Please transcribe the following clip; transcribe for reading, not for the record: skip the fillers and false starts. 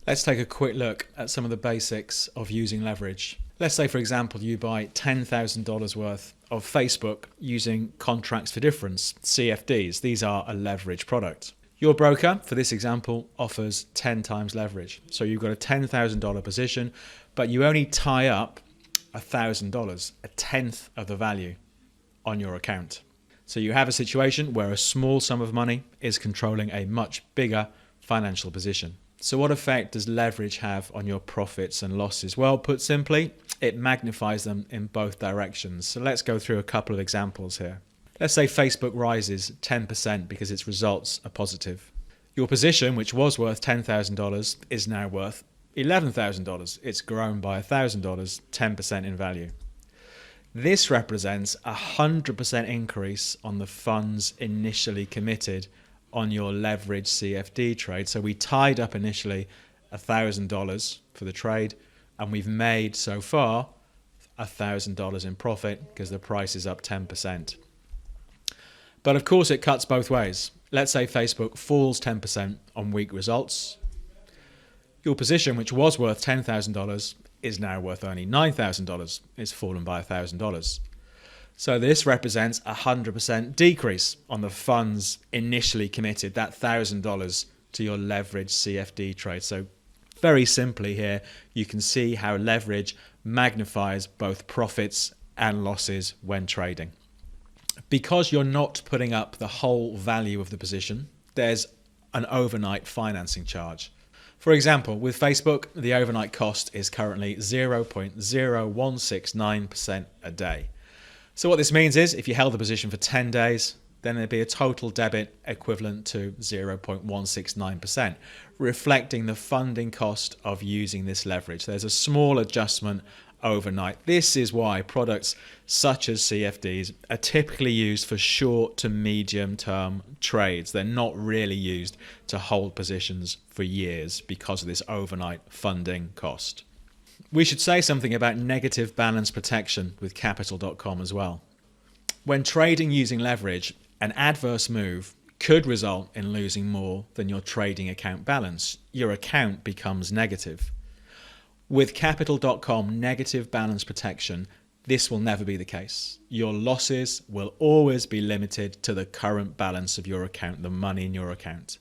Let's take a quick look at some of the basics of using leverage. Let's say, for example, you buy $10,000 worth of Facebook using contracts for difference, CFDs. These are a leverage product. Your broker, for this example, offers 10 times leverage. So you've got a $10,000 position, but you only tie up $1,000, a tenth of the value on your account. So you have a situation where a small sum of money is controlling a much bigger financial position. So what effect does leverage have on your profits and losses? Well, put simply, it magnifies them in both directions. So let's go through a couple of examples here. Let's say Facebook rises 10% because its results are positive. Your position, which was worth $10,000, is now worth $11,000. It's grown by $1,000, 10% in value. This represents a 100% increase on the funds initially committed on your leverage CFD trade. So we tied up initially $1,000 for the trade, and we've made so far $1,000 in profit because the price is up 10%. But of course it cuts both ways. Let's say Facebook falls 10% on weak results. Your position, which was worth $10,000, is now worth only $9,000. It's fallen by $1,000. So this represents a 100% decrease on the funds initially committed, that $1,000 to your leverage CFD trade. So very simply here, you can see how leverage magnifies both profits and losses when trading. Because you're not putting up the whole value of the position, there's an overnight financing charge. For example, with Facebook, the overnight cost is currently 0.0169% a day. So what this means is if you held the position for 10 days, then there'd be a total debit equivalent to 0.169%, reflecting the funding cost of using this leverage. There's a small adjustment overnight. This is why products such as CFDs are typically used for short to medium term trades. They're not really used to hold positions for years because of this overnight funding cost. We should say something about negative balance protection with Capital.com as well. When trading using leverage, an adverse move could result in losing more than your trading account balance. Your account becomes negative. With Capital.com negative balance protection, this will never be the case. Your losses will always be limited to the current balance of your account, the money in your account.